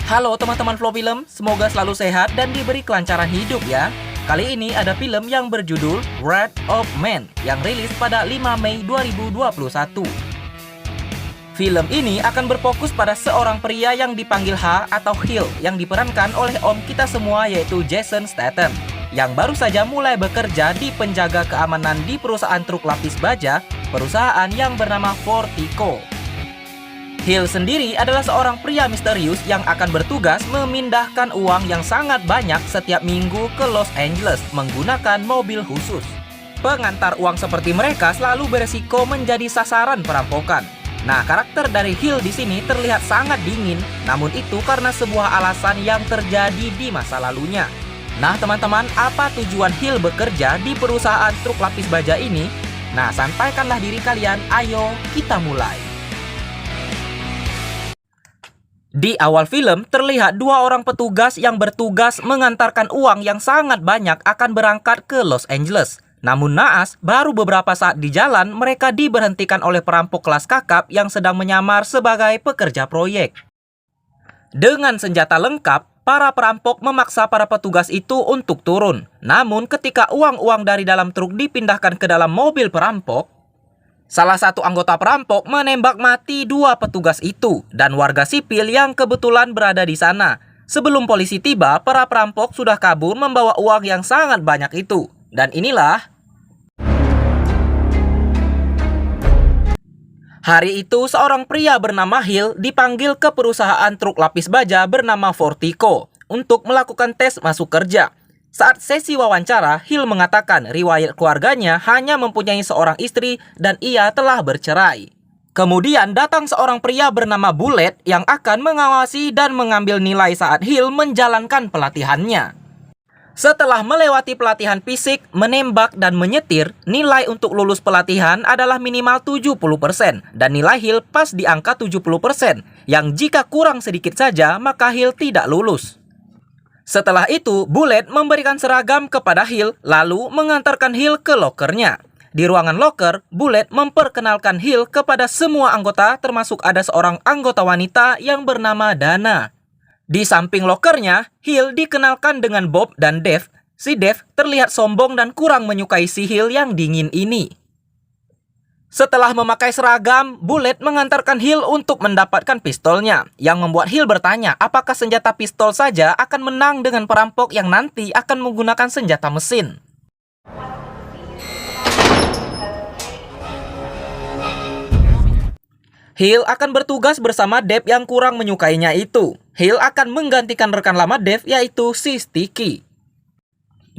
Halo teman-teman Flow Film, semoga selalu sehat dan diberi kelancaran hidup ya. Kali ini ada film yang berjudul Wrath of Man yang rilis pada 5 Mei 2021. Film ini akan berfokus pada seorang pria yang dipanggil H atau Hill yang diperankan oleh om kita semua yaitu Jason Statham, yang baru saja mulai bekerja di penjaga keamanan di perusahaan truk lapis baja, perusahaan yang bernama Fortico. Hill sendiri adalah seorang pria misterius yang akan bertugas memindahkan uang yang sangat banyak setiap minggu ke Los Angeles menggunakan mobil khusus. Pengantar uang seperti mereka selalu beresiko menjadi sasaran perampokan. Nah, karakter dari Hill di sini terlihat sangat dingin, namun itu karena sebuah alasan yang terjadi di masa lalunya. Nah, teman-teman, apa tujuan Hill bekerja di perusahaan truk lapis baja ini? Nah, sampaikanlah diri kalian, ayo kita mulai. Di awal film, terlihat dua orang petugas yang bertugas mengantarkan uang yang sangat banyak akan berangkat ke Los Angeles. Namun naas, baru beberapa saat di jalan, mereka diberhentikan oleh perampok kelas kakap yang sedang menyamar sebagai pekerja proyek. Dengan senjata lengkap, para perampok memaksa para petugas itu untuk turun. Namun ketika uang-uang dari dalam truk dipindahkan ke dalam mobil perampok, salah satu anggota perampok menembak mati dua petugas itu dan warga sipil yang kebetulan berada di sana. Sebelum polisi tiba, para perampok sudah kabur membawa uang yang sangat banyak itu. Dan inilah hari itu seorang pria bernama Hill dipanggil ke perusahaan truk lapis baja bernama Fortico untuk melakukan tes masuk kerja. Saat sesi wawancara, Hill mengatakan riwayat keluarganya hanya mempunyai seorang istri dan ia telah bercerai. Kemudian datang seorang pria bernama Bullet yang akan mengawasi dan mengambil nilai saat Hill menjalankan pelatihannya. Setelah melewati pelatihan fisik, menembak, dan menyetir, nilai untuk lulus pelatihan adalah minimal 70% dan nilai Hill pas di angka 70%, yang jika kurang sedikit saja maka Hill tidak lulus. Setelah itu, Bullet memberikan seragam kepada Hill lalu mengantarkan Hill ke lokernya. Di ruangan loker, Bullet memperkenalkan Hill kepada semua anggota termasuk ada seorang anggota wanita yang bernama Dana. Di samping lokernya, Hill dikenalkan dengan Bob dan Dave. Si Dave terlihat sombong dan kurang menyukai si Hill yang dingin ini. Setelah memakai seragam, Bullet mengantarkan Hill untuk mendapatkan pistolnya, yang membuat Hill bertanya apakah senjata pistol saja akan menang dengan perampok yang nanti akan menggunakan senjata mesin. Hill akan bertugas bersama Dave yang kurang menyukainya itu. Hill akan menggantikan rekan lama Dave yaitu si Sticky.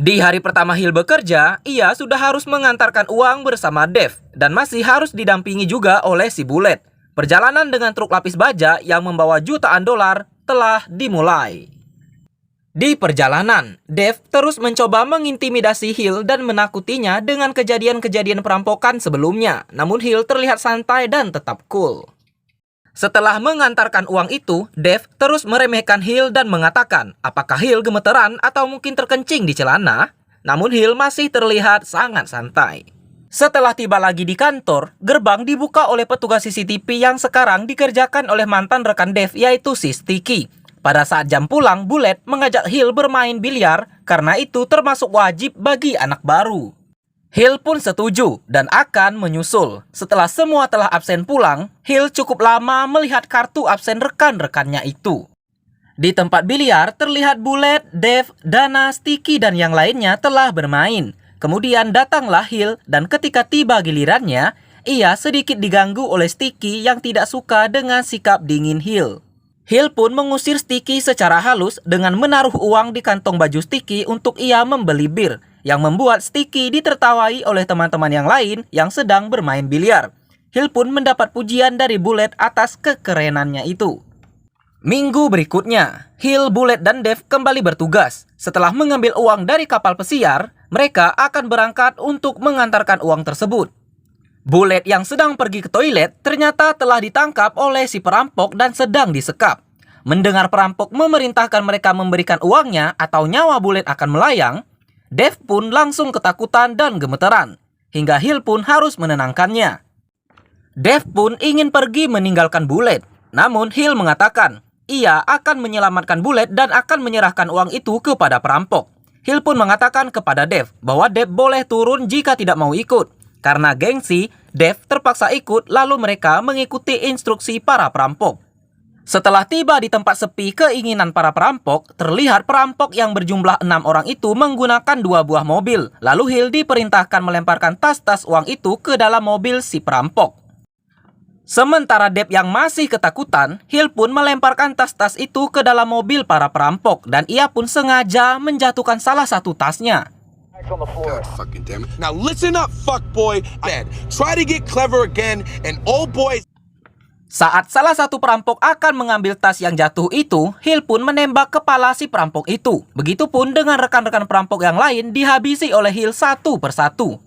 Di hari pertama Hill bekerja, ia sudah harus mengantarkan uang bersama Dave dan masih harus didampingi juga oleh si Bullet. Perjalanan dengan truk lapis baja yang membawa jutaan dolar telah dimulai. Di perjalanan, Dave terus mencoba mengintimidasi Hill dan menakutinya dengan kejadian-kejadian perampokan sebelumnya. Namun Hill terlihat santai dan tetap cool. Setelah mengantarkan uang itu, Dave terus meremehkan Hill dan mengatakan apakah Hill gemeteran atau mungkin terkencing di celana. Namun Hill masih terlihat sangat santai. Setelah tiba lagi di kantor, gerbang dibuka oleh petugas CCTV yang sekarang dikerjakan oleh mantan rekan Dave yaitu si Sticky. Pada saat jam pulang, Bullet mengajak Hill bermain biliar karena itu termasuk wajib bagi anak baru. Hill pun setuju dan akan menyusul. Setelah semua telah absen pulang, Hill cukup lama melihat kartu absen rekan-rekannya itu. Di tempat biliar terlihat Bullet, Dave, Dana, Sticky dan yang lainnya telah bermain. Kemudian datanglah Hill dan ketika tiba gilirannya, ia sedikit diganggu oleh Sticky yang tidak suka dengan sikap dingin Hill. Hill pun mengusir Sticky secara halus dengan menaruh uang di kantong baju Sticky untuk ia membeli bir, yang membuat Sticky ditertawai oleh teman-teman yang lain yang sedang bermain biliar. Hill pun mendapat pujian dari Bullet atas kekerenannya itu. Minggu berikutnya, Hill, Bullet, dan Dave kembali bertugas. Setelah mengambil uang dari kapal pesiar, mereka akan berangkat untuk mengantarkan uang tersebut. Bullet yang sedang pergi ke toilet ternyata telah ditangkap oleh si perampok dan sedang disekap. Mendengar perampok memerintahkan mereka memberikan uangnya atau nyawa Bullet akan melayang, Dave pun langsung ketakutan dan gemeteran, hingga Hill pun harus menenangkannya. Dave pun ingin pergi meninggalkan Bullet, namun Hill mengatakan, ia akan menyelamatkan Bullet dan akan menyerahkan uang itu kepada perampok. Hill pun mengatakan kepada Dave bahwa Dave boleh turun jika tidak mau ikut. Karena gengsi, Dave terpaksa ikut lalu mereka mengikuti instruksi para perampok. Setelah tiba di tempat sepi keinginan para perampok, terlihat perampok yang berjumlah 6 orang itu menggunakan 2 buah mobil. Lalu Hill diperintahkan melemparkan tas-tas uang itu ke dalam mobil si perampok. Sementara Dave yang masih ketakutan, Hill pun melemparkan tas-tas itu ke dalam mobil para perampok dan ia pun sengaja menjatuhkan salah satu tasnya. God fucking damn it. Now listen up, fuckboy. Try to get clever again and old boys. Saat salah satu perampok akan mengambil tas yang jatuh itu, Hill pun menembak kepala si perampok itu. Begitupun dengan rekan-rekan perampok yang lain dihabisi oleh Hill satu persatu.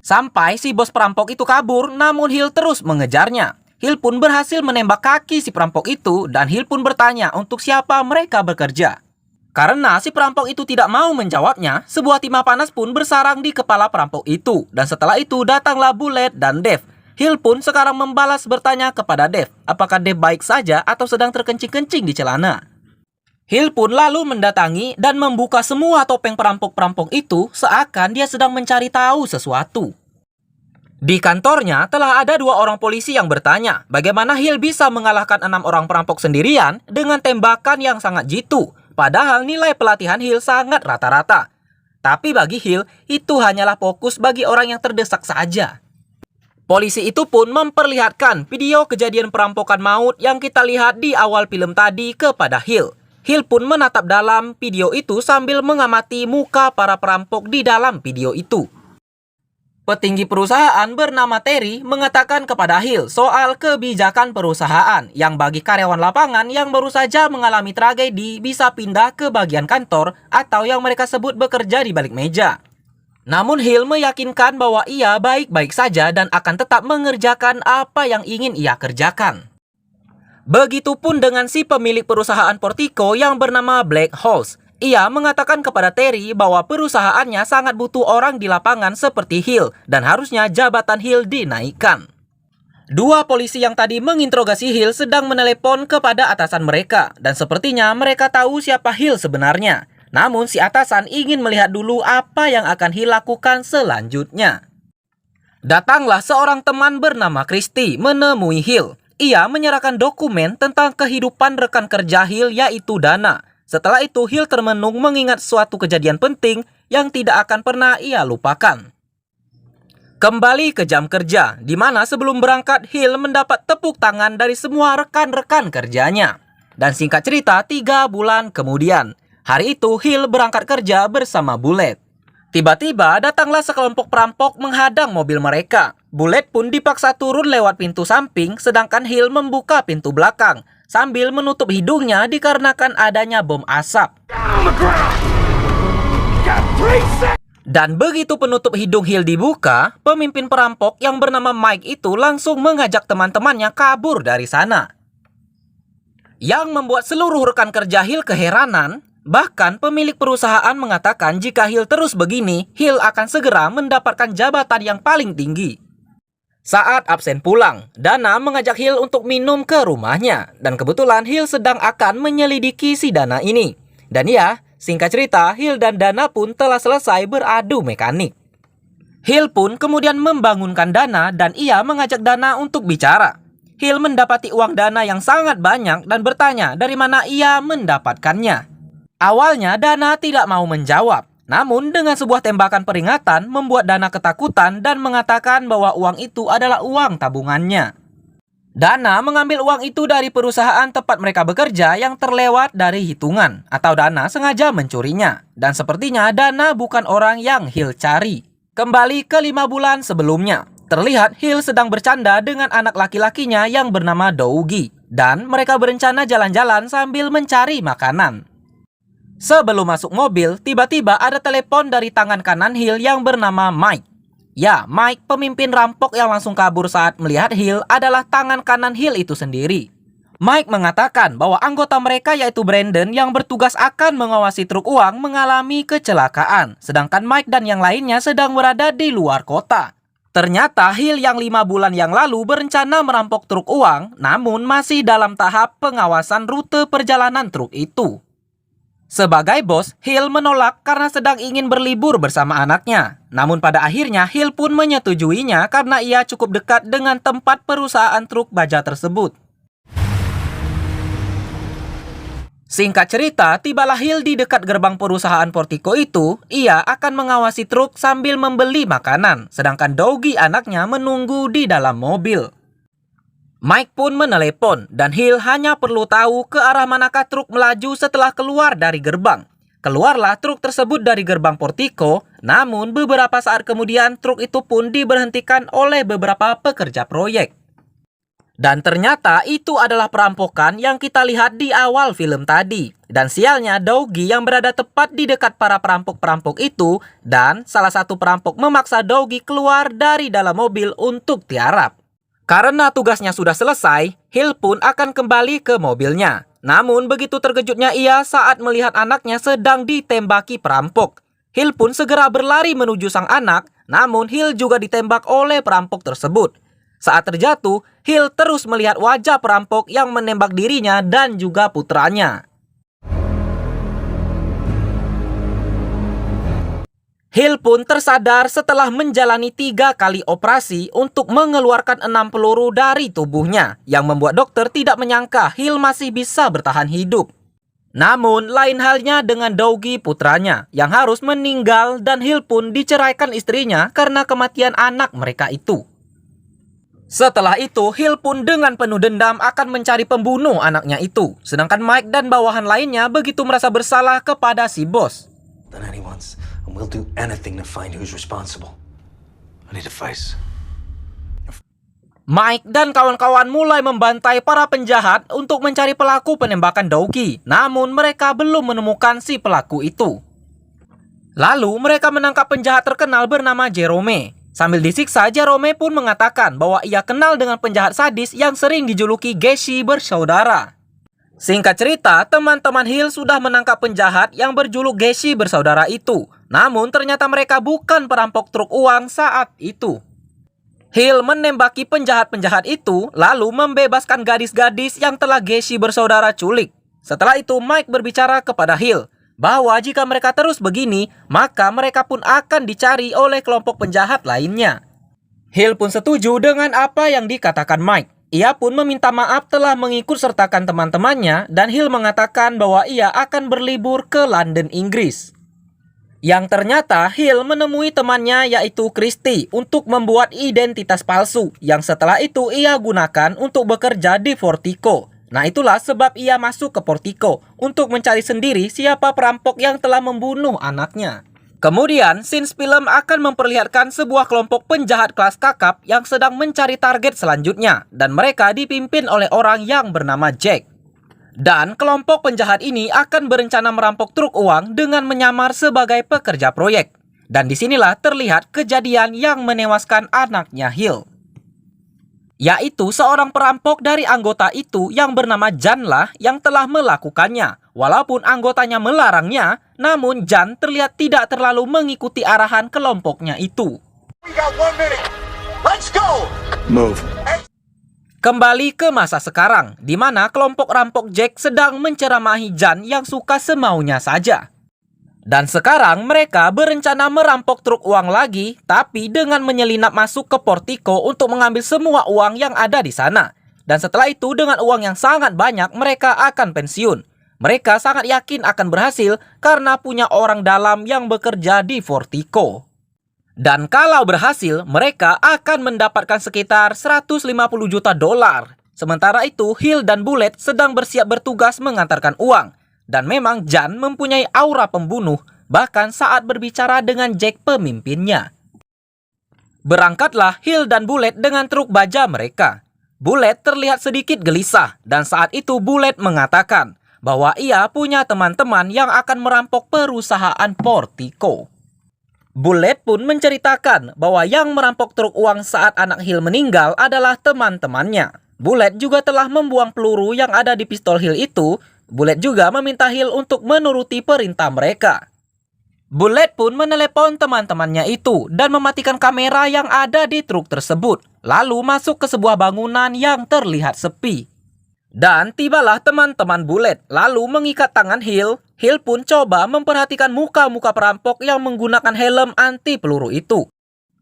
Sampai si bos perampok itu kabur, namun Hill terus mengejarnya. Hill pun berhasil menembak kaki si perampok itu dan Hill pun bertanya untuk siapa mereka bekerja. Karena si perampok itu tidak mau menjawabnya, sebuah timah panas pun bersarang di kepala perampok itu. Dan setelah itu datanglah Bullet dan Dave. Hill pun sekarang membalas bertanya kepada Dave, apakah Dave baik saja atau sedang terkencing-kencing di celana. Hill pun lalu mendatangi dan membuka semua topeng perampok-perampok itu seakan dia sedang mencari tahu sesuatu. Di kantornya telah ada 2 orang polisi yang bertanya bagaimana Hill bisa mengalahkan 6 orang perampok sendirian dengan tembakan yang sangat jitu. Padahal nilai pelatihan Hill sangat rata-rata. Tapi bagi Hill itu hanyalah fokus bagi orang yang terdesak saja. Polisi itu pun memperlihatkan video kejadian perampokan maut yang kita lihat di awal film tadi kepada Hill. Hill pun menatap dalam video itu sambil mengamati muka para perampok di dalam video itu. Petinggi perusahaan bernama Terry mengatakan kepada Hill soal kebijakan perusahaan yang bagi karyawan lapangan yang baru saja mengalami tragedi bisa pindah ke bagian kantor atau yang mereka sebut bekerja di balik meja. Namun Hill meyakinkan bahwa ia baik-baik saja dan akan tetap mengerjakan apa yang ingin ia kerjakan. Begitupun dengan si pemilik perusahaan Portico yang bernama Black Holes. Ia mengatakan kepada Terry bahwa perusahaannya sangat butuh orang di lapangan seperti Hill dan harusnya jabatan Hill dinaikkan. 2 polisi yang tadi menginterogasi Hill sedang menelepon kepada atasan mereka dan sepertinya mereka tahu siapa Hill sebenarnya. Namun si atasan ingin melihat dulu apa yang akan Hill lakukan selanjutnya. Datanglah seorang teman bernama Christy menemui Hill. Ia menyerahkan dokumen tentang kehidupan rekan kerja Hill yaitu Dana. Setelah itu Hill termenung mengingat suatu kejadian penting yang tidak akan pernah ia lupakan. Kembali ke jam kerja, di mana sebelum berangkat Hill mendapat tepuk tangan dari semua rekan-rekan kerjanya. Dan singkat cerita 3 bulan kemudian, hari itu Hill berangkat kerja bersama Bullet. Tiba-tiba datanglah sekelompok perampok menghadang mobil mereka. Bullet pun dipaksa turun lewat pintu samping sedangkan Hill membuka pintu belakang sambil menutup hidungnya dikarenakan adanya bom asap. Dan begitu penutup hidung Hill dibuka, pemimpin perampok yang bernama Mike itu langsung mengajak teman-temannya kabur dari sana. Yang membuat seluruh rekan kerja Hill keheranan. Bahkan pemilik perusahaan mengatakan jika Hill terus begini, Hill akan segera mendapatkan jabatan yang paling tinggi. Saat absen pulang, Dana mengajak Hill untuk minum ke rumahnya. Dan kebetulan Hill sedang akan menyelidiki si Dana ini. Dan ya, singkat cerita, Hill dan Dana pun telah selesai beradu mekanik. Hill pun kemudian membangunkan Dana dan ia mengajak Dana untuk bicara. Hill mendapati uang Dana yang sangat banyak dan bertanya dari mana ia mendapatkannya. Awalnya Dana tidak mau menjawab, namun dengan sebuah tembakan peringatan membuat Dana ketakutan dan mengatakan bahwa uang itu adalah uang tabungannya. Dana mengambil uang itu dari perusahaan tempat mereka bekerja yang terlewat dari hitungan, atau Dana sengaja mencurinya. Dan sepertinya Dana bukan orang yang Hill cari. Kembali ke 5 bulan sebelumnya, terlihat Hill sedang bercanda dengan anak laki-lakinya yang bernama Dougie. Dan mereka berencana jalan-jalan sambil mencari makanan. Sebelum masuk mobil, tiba-tiba ada telepon dari tangan kanan Hill yang bernama Mike. Ya, Mike, pemimpin rampok yang langsung kabur saat melihat Hill adalah tangan kanan Hill itu sendiri. Mike mengatakan bahwa anggota mereka yaitu Brandon yang bertugas akan mengawasi truk uang mengalami kecelakaan, sedangkan Mike dan yang lainnya sedang berada di luar kota. Ternyata Hill yang 5 bulan yang lalu berencana merampok truk uang, namun masih dalam tahap pengawasan rute perjalanan truk itu. Sebagai bos, Hill menolak karena sedang ingin berlibur bersama anaknya. Namun pada akhirnya Hill pun menyetujuinya karena ia cukup dekat dengan tempat perusahaan truk baja tersebut. Singkat cerita, tibalah Hill di dekat gerbang perusahaan Portico itu. Ia akan mengawasi truk sambil membeli makanan, sedangkan Dougie anaknya menunggu di dalam mobil. Mike pun menelepon dan Hill hanya perlu tahu ke arah manakah truk melaju setelah keluar dari gerbang. Keluarlah truk tersebut dari gerbang Portico, namun beberapa saat kemudian truk itu pun diberhentikan oleh beberapa pekerja proyek. Dan ternyata itu adalah perampokan yang kita lihat di awal film tadi. Dan sialnya Dougie yang berada tepat di dekat para perampok-perampok itu, dan salah satu perampok memaksa Dougie keluar dari dalam mobil untuk tiarap. Karena tugasnya sudah selesai, Hill pun akan kembali ke mobilnya. Namun begitu terkejutnya ia saat melihat anaknya sedang ditembaki perampok. Hill pun segera berlari menuju sang anak, namun Hill juga ditembak oleh perampok tersebut. Saat terjatuh, Hill terus melihat wajah perampok yang menembak dirinya dan juga putranya. Hill pun tersadar setelah menjalani 3 kali operasi untuk mengeluarkan 6 peluru dari tubuhnya, yang membuat dokter tidak menyangka Hill masih bisa bertahan hidup. Namun, lain halnya dengan Dougie putranya, yang harus meninggal dan Hill pun diceraikan istrinya karena kematian anak mereka itu. Setelah itu, Hill pun dengan penuh dendam akan mencari pembunuh anaknya itu, sedangkan Mike dan bawahan lainnya begitu merasa bersalah kepada si bos. And we'll do anything to find who's responsible. I need advice. Mike dan kawan-kawan mulai membantai para penjahat untuk mencari pelaku penembakan Dougie. Namun mereka belum menemukan si pelaku itu. Lalu mereka menangkap penjahat terkenal bernama Jerome. Sambil disiksa, Jerome pun mengatakan bahwa ia kenal dengan penjahat sadis yang sering dijuluki Gacy bersaudara. Singkat cerita, teman-teman Hill sudah menangkap penjahat yang berjuluk Gacy bersaudara itu. Namun ternyata mereka bukan perampok truk uang saat itu. Hill menembaki penjahat-penjahat itu, lalu membebaskan gadis-gadis yang telah Gacy bersaudara culik. Setelah itu Mike berbicara kepada Hill bahwa jika mereka terus begini, maka mereka pun akan dicari oleh kelompok penjahat lainnya. Hill pun setuju dengan apa yang dikatakan Mike. Ia pun meminta maaf telah mengikut sertakan teman-temannya dan Hill mengatakan bahwa ia akan berlibur ke London, Inggris. Yang ternyata Hill menemui temannya yaitu Christy untuk membuat identitas palsu yang setelah itu ia gunakan untuk bekerja di Portico. Nah itulah sebab ia masuk ke Portico untuk mencari sendiri siapa perampok yang telah membunuh anaknya. Kemudian, scenes film akan memperlihatkan sebuah kelompok penjahat kelas kakap yang sedang mencari target selanjutnya, dan mereka dipimpin oleh orang yang bernama Jack. Dan kelompok penjahat ini akan berencana merampok truk uang dengan menyamar sebagai pekerja proyek. Dan disinilah terlihat kejadian yang menewaskan anaknya Hill. Yaitu seorang perampok dari anggota itu yang bernama Jan lah yang telah melakukannya. Walaupun anggotanya melarangnya, namun Jan terlihat tidak terlalu mengikuti arahan kelompoknya itu. We got 1 minute. Let's go. Move. Kembali ke masa sekarang, di mana kelompok rampok Jack sedang menceramahi Jan yang suka semaunya saja. Dan sekarang mereka berencana merampok truk uang lagi, tapi dengan menyelinap masuk ke Portico untuk mengambil semua uang yang ada di sana. Dan setelah itu dengan uang yang sangat banyak mereka akan pensiun. Mereka sangat yakin akan berhasil karena punya orang dalam yang bekerja di Portico. Dan kalau berhasil, mereka akan mendapatkan sekitar 150 juta dolar. Sementara itu, Hill dan Bullet sedang bersiap bertugas mengantarkan uang. Dan memang Jan mempunyai aura pembunuh, bahkan saat berbicara dengan Jack pemimpinnya. Berangkatlah Hill dan Bullet dengan truk baja mereka. Bullet terlihat sedikit gelisah, dan saat itu Bullet mengatakan bahwa ia punya teman-teman yang akan merampok perusahaan Portico. Bullet pun menceritakan bahwa yang merampok truk uang saat anak Hill meninggal adalah teman-temannya. Bullet juga telah membuang peluru yang ada di pistol Hill itu. Bullet juga meminta Hill untuk menuruti perintah mereka. Bullet pun menelepon teman-temannya itu dan mematikan kamera yang ada di truk tersebut, lalu masuk ke sebuah bangunan yang terlihat sepi. Dan tibalah teman-teman Bullet, lalu mengikat tangan Hill. Hill pun coba memperhatikan muka-muka perampok yang menggunakan helm anti peluru itu.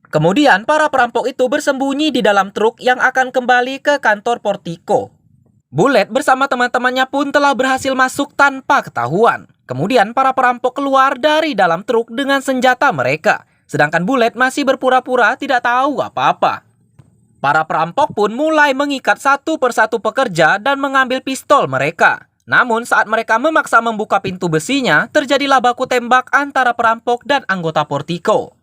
Kemudian para perampok itu bersembunyi di dalam truk yang akan kembali ke kantor Portico. Bullet bersama teman-temannya pun telah berhasil masuk tanpa ketahuan. Kemudian para perampok keluar dari dalam truk dengan senjata mereka, sedangkan Bullet masih berpura-pura tidak tahu apa-apa. Para perampok pun mulai mengikat satu persatu pekerja dan mengambil pistol mereka. Namun saat mereka memaksa membuka pintu besinya, terjadilah baku tembak antara perampok dan anggota Portico.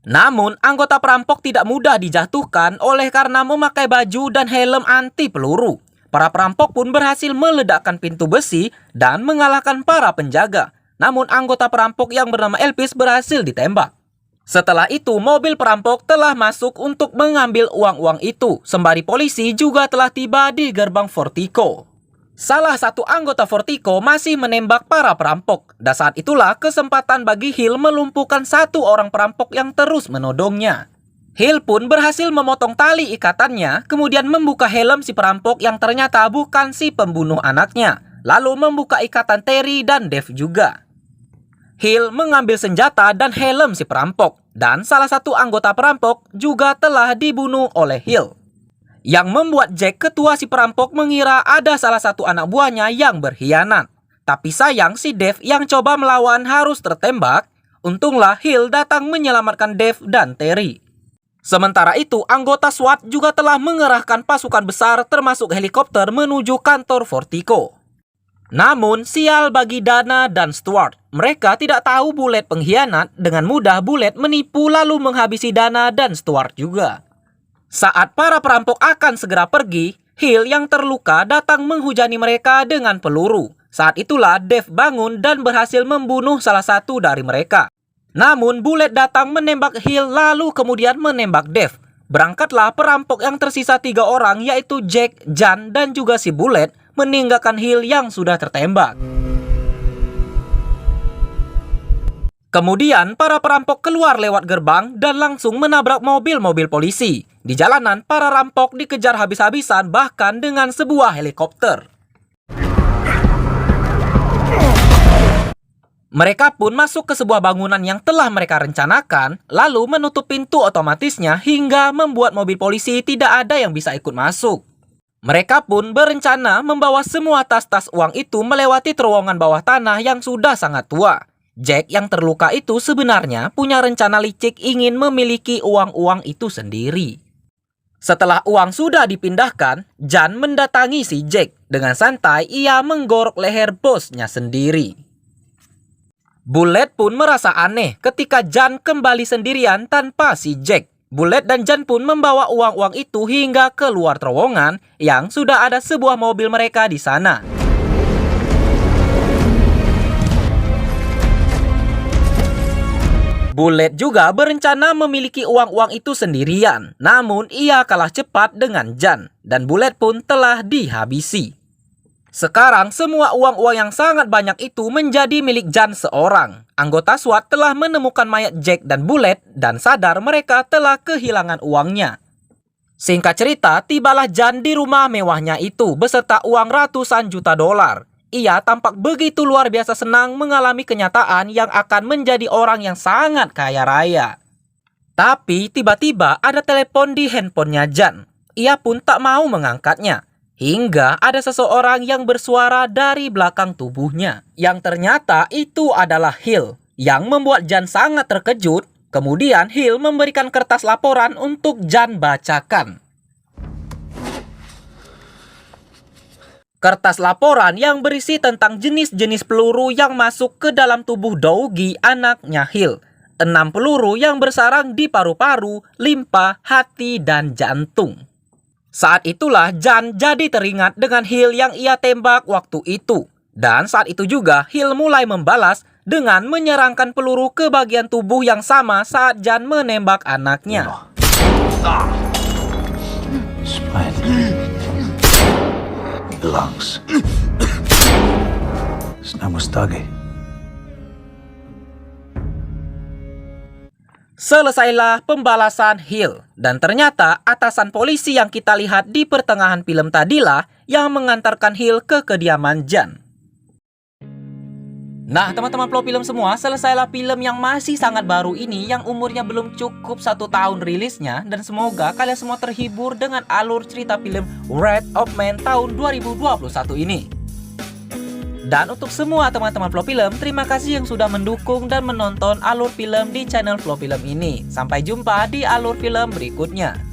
Namun, anggota perampok tidak mudah dijatuhkan oleh karena memakai baju dan helm anti peluru. Para perampok pun berhasil meledakkan pintu besi dan mengalahkan para penjaga. Namun, anggota perampok yang bernama Elvis berhasil ditembak. Setelah itu, mobil perampok telah masuk untuk mengambil uang-uang itu. Sembari polisi juga telah tiba di gerbang Portico. Salah satu anggota Portico masih menembak para perampok. Dan saat itulah kesempatan bagi Hill melumpuhkan satu orang perampok yang terus menodongnya. Hill pun berhasil memotong tali ikatannya, kemudian membuka helm si perampok yang ternyata bukan si pembunuh anaknya. Lalu membuka ikatan Terry dan Dave juga. Hill mengambil senjata dan helm si perampok. Dan salah satu anggota perampok juga telah dibunuh oleh Hill. Yang membuat Jack, ketua si perampok, mengira ada salah satu anak buahnya yang berkhianat. Tapi sayang si Dave yang coba melawan harus tertembak. Untunglah Hill datang menyelamatkan Dave dan Terry. Sementara itu, anggota SWAT juga telah mengerahkan pasukan besar termasuk helikopter menuju kantor Portico. Namun, sial bagi Dana dan Stuart. Mereka tidak tahu Bullet pengkhianat. Dengan mudah Bullet menipu lalu menghabisi Dana dan Stuart juga. Saat para perampok akan segera pergi, Hill yang terluka datang menghujani mereka dengan peluru. Saat itulah Dave bangun dan berhasil membunuh salah satu dari mereka. Namun Bullet datang menembak Hill lalu kemudian menembak Dave. Berangkatlah perampok yang tersisa 3 orang yaitu Jack, Jan, dan juga si Bullet meninggalkan Hill yang sudah tertembak. Kemudian para perampok keluar lewat gerbang dan langsung menabrak mobil-mobil polisi. Di jalanan para rampok dikejar habis-habisan bahkan dengan sebuah helikopter. Mereka pun masuk ke sebuah bangunan yang telah mereka rencanakan, lalu menutup pintu otomatisnya hingga membuat mobil polisi tidak ada yang bisa ikut masuk. Mereka pun berencana membawa semua tas-tas uang itu melewati terowongan bawah tanah yang sudah sangat tua. Jack yang terluka itu sebenarnya punya rencana licik ingin memiliki uang-uang itu sendiri. Setelah uang sudah dipindahkan, Jan mendatangi si Jack. Dengan santai ia menggorok leher bosnya sendiri. Bullet pun merasa aneh ketika Jan kembali sendirian tanpa si Jack. Bullet dan Jan pun membawa uang-uang itu hingga keluar terowongan yang sudah ada sebuah mobil mereka di sana. Bullet juga berencana memiliki uang-uang itu sendirian, namun ia kalah cepat dengan Jan, dan Bullet pun telah dihabisi. Sekarang semua uang-uang yang sangat banyak itu menjadi milik Jan seorang. Anggota SWAT telah menemukan mayat Jack dan Bullet dan sadar mereka telah kehilangan uangnya. Singkat cerita, tibalah Jan di rumah mewahnya itu beserta uang ratusan juta dolar. Ia tampak begitu luar biasa senang mengalami kenyataan yang akan menjadi orang yang sangat kaya raya. Tapi tiba-tiba ada telepon di handphonenya Jan. Ia pun tak mau mengangkatnya. Hingga ada seseorang yang bersuara dari belakang tubuhnya. Yang ternyata itu adalah Hill. Yang membuat Jan sangat terkejut. Kemudian Hill memberikan kertas laporan untuk Jan bacakan. Kertas laporan yang berisi tentang jenis-jenis peluru yang masuk ke dalam tubuh Dougie, anaknya Hill. 6 peluru yang bersarang di paru-paru, limpa, hati, dan jantung. Saat itulah Jan jadi teringat dengan Hill yang ia tembak waktu itu. Dan saat itu juga Hill mulai membalas dengan menyerangkan peluru ke bagian tubuh yang sama saat Jan menembak anaknya. belongs. His name was Dougie. Selesailah pembalasan Hill, dan ternyata atasan polisi yang kita lihat di pertengahan film tadilah yang mengantarkan Hill ke kediaman Jan. Nah teman-teman Flow Film semua, selesailah film yang masih sangat baru ini yang umurnya belum cukup 1 tahun rilisnya, dan semoga kalian semua terhibur dengan alur cerita film Wrath of Man tahun 2021 ini. Dan untuk semua teman-teman Flow Film, terima kasih yang sudah mendukung dan menonton alur film di channel Flow Film ini. Sampai jumpa di alur film berikutnya.